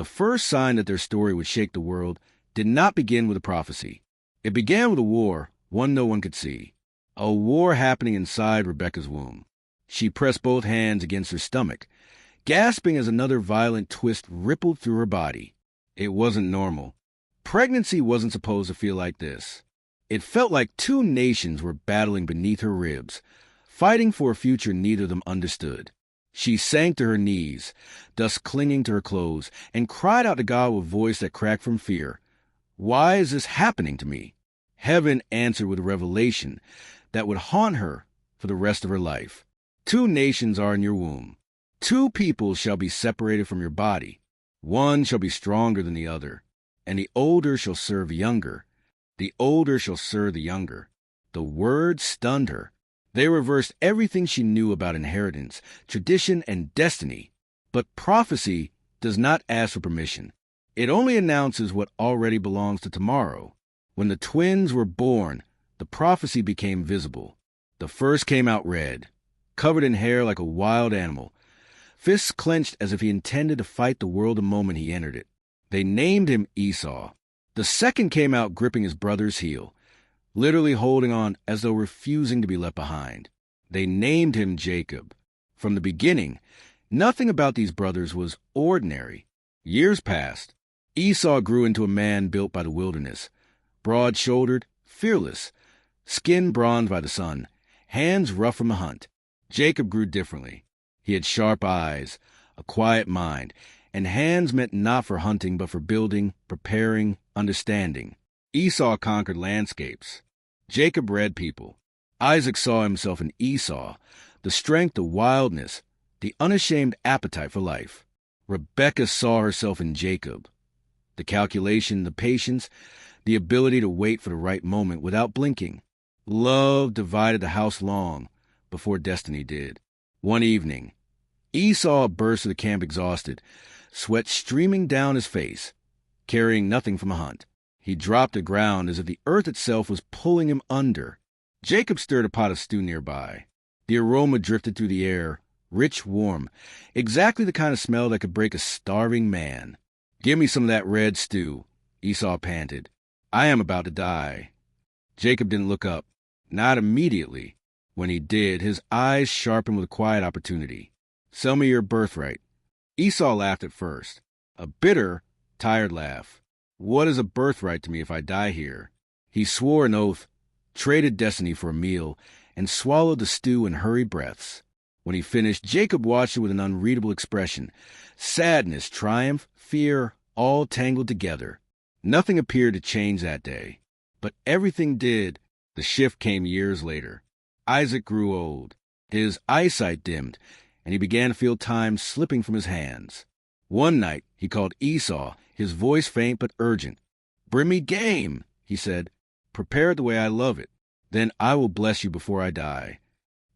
The first sign that their story would shake the world did not begin with a prophecy. It began with a war, one no one could see. A war happening inside Rebekah's womb. She pressed both hands against her stomach, gasping as another violent twist rippled through her body. It wasn't normal. Pregnancy wasn't supposed to feel like this. It felt like two nations were battling beneath her ribs, fighting for a future neither of them understood. She sank to her knees, dust clinging to her clothes, and cried out to God with a voice that cracked from fear. Why is this happening to me? Heaven answered with a revelation that would haunt her for the rest of her life. Two nations are in your womb. Two people shall be separated from your body. One shall be stronger than the other, and the older shall serve the younger. The older shall serve the younger. The words stunned her. They reversed everything she knew about inheritance, tradition, and destiny. But prophecy does not ask for permission. It only announces what already belongs to tomorrow. When the twins were born, the prophecy became visible. The first came out red, covered in hair like a wild animal, fists clenched as if he intended to fight the world the moment he entered it. They named him Esau. The second came out gripping his brother's heel, literally holding on as though refusing to be left behind. They named him Jacob. From the beginning, nothing about these brothers was ordinary. Years passed. Esau grew into a man built by the wilderness, broad-shouldered, fearless, skin bronzed by the sun, hands rough from the hunt. Jacob grew differently. He had sharp eyes, a quiet mind, and hands meant not for hunting but for building, preparing, understanding. Esau conquered landscapes. Jacob read people. Isaac saw himself in Esau, the strength, the wildness, the unashamed appetite for life. Rebekah saw herself in Jacob, the calculation, the patience, the ability to wait for the right moment without blinking. Love divided the house long before destiny did. One evening, Esau burst to the camp exhausted, sweat streaming down his face, carrying nothing from a hunt. He dropped to the ground as if the earth itself was pulling him under. Jacob stirred a pot of stew nearby. The aroma drifted through the air, rich, warm, exactly the kind of smell that could break a starving man. "Give me some of that red stew," Esau panted. "I am about to die." Jacob didn't look up, not immediately. When he did, his eyes sharpened with a quiet opportunity. "Sell me your birthright." Esau laughed at first, a bitter, tired laugh. "What is a birthright to me if I die here?" He swore an oath, traded destiny for a meal, and swallowed the stew in hurried breaths. When he finished, Jacob watched it with an unreadable expression. Sadness, triumph, fear, all tangled together. Nothing appeared to change that day. But everything did. The shift came years later. Isaac grew old. His eyesight dimmed, and he began to feel time slipping from his hands. One night, he called Esau, his voice faint but urgent. "Bring me game," he said. "Prepare it the way I love it. Then I will bless you before I die."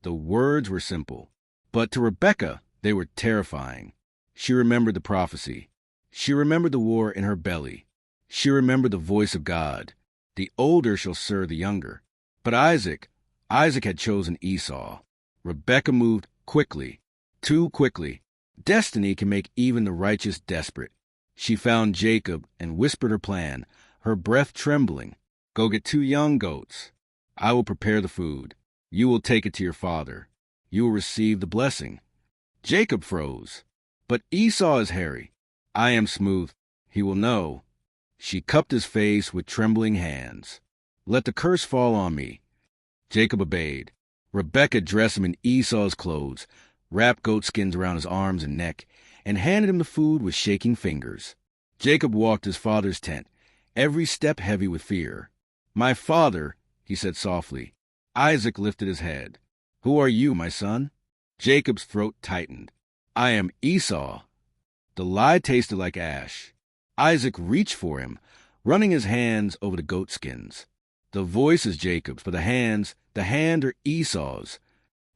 The words were simple, but to Rebekah they were terrifying. She remembered the prophecy. She remembered the war in her belly. She remembered the voice of God. The older shall serve the younger. But Isaac had chosen Esau. Rebekah moved quickly, too quickly. Destiny can make even the righteous desperate. She found Jacob and whispered her plan, her breath trembling. "Go get 2 young goats. I will prepare the food. You will take it to your father. You will receive the blessing." Jacob froze. "But Esau is hairy. I am smooth. He will know." She cupped his face with trembling hands. "Let the curse fall on me." Jacob obeyed. Rebekah dressed him in Esau's clothes, wrapped goatskins around his arms and neck, and handed him the food with shaking fingers. Jacob walked to his father's tent, every step heavy with fear. "My father," he said softly. Isaac lifted his head. "Who are you, my son?" Jacob's throat tightened. "I am Esau." The lie tasted like ash. Isaac reached for him, running his hands over the goatskins. The voice is Jacob's, but the hand are Esau's.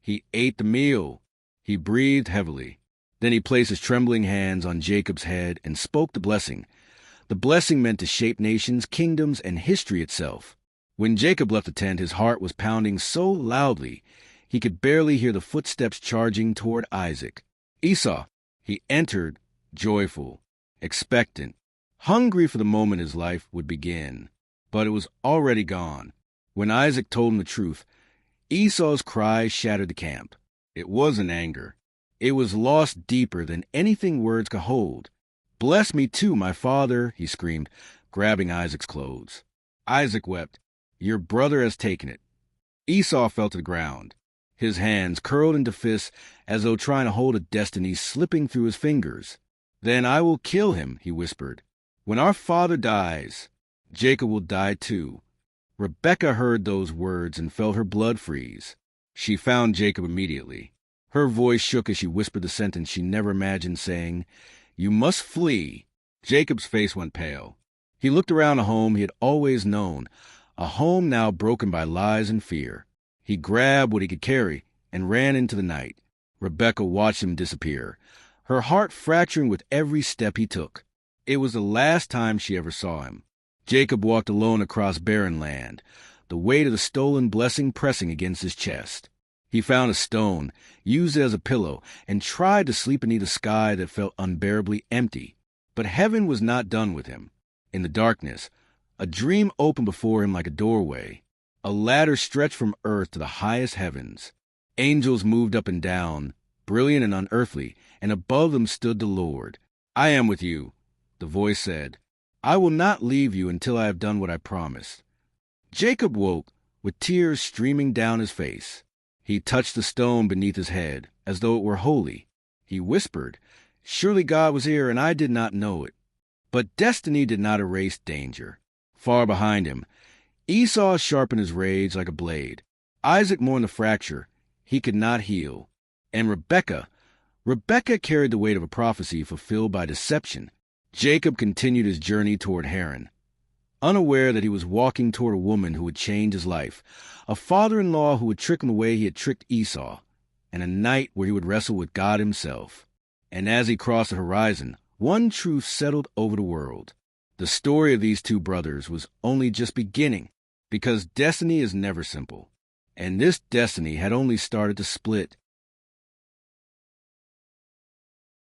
He ate the meal. He breathed heavily. Then he placed his trembling hands on Jacob's head and spoke the blessing. The blessing meant to shape nations, kingdoms, and history itself. When Jacob left the tent, his heart was pounding so loudly he could barely hear the footsteps charging toward Isaac. Esau, he entered, joyful. expectant, hungry for the moment his life would begin. But it was already gone. When Isaac told him the truth, Esau's cry shattered the camp. It wasn't anger. It was lost deeper than anything words could hold. "Bless me too, my father," he screamed, grabbing Isaac's clothes. Isaac wept. "Your brother has taken it." Esau fell to the ground. His hands curled into fists as though trying to hold a destiny slipping through his fingers. "Then I will kill him," he whispered. "When our father dies, Jacob will die too." Rebekah heard those words and felt her blood freeze. She found Jacob immediately. Her voice shook as she whispered the sentence she never imagined saying, "You must flee." Jacob's face went pale. He looked around a home he had always known, a home now broken by lies and fear. He grabbed what he could carry and ran into the night. Rebekah watched him disappear, her heart fracturing with every step he took. It was the last time she ever saw him. Jacob walked alone across barren land, the weight of the stolen blessing pressing against his chest. He found a stone, used it as a pillow, and tried to sleep beneath a sky that felt unbearably empty. But heaven was not done with him. In the darkness, a dream opened before him like a doorway. A ladder stretched from earth to the highest heavens. Angels moved up and down, brilliant and unearthly, and above them stood the Lord. "I am with you," the voice said. "I will not leave you until I have done what I promised." Jacob woke, with tears streaming down his face. He touched the stone beneath his head, as though it were holy. He whispered, "Surely God was here, and I did not know it." But destiny did not erase danger. Far behind him, Esau sharpened his rage like a blade. Isaac mourned the fracture he could not heal. And Rebekah carried the weight of a prophecy fulfilled by deception. Jacob continued his journey toward Haran, unaware that he was walking toward a woman who would change his life, a father-in-law who would trick him the way he had tricked Esau, and a night where he would wrestle with God himself. And as he crossed the horizon, one truth settled over the world. The story of these two brothers was only just beginning, because destiny is never simple. And this destiny had only started to split.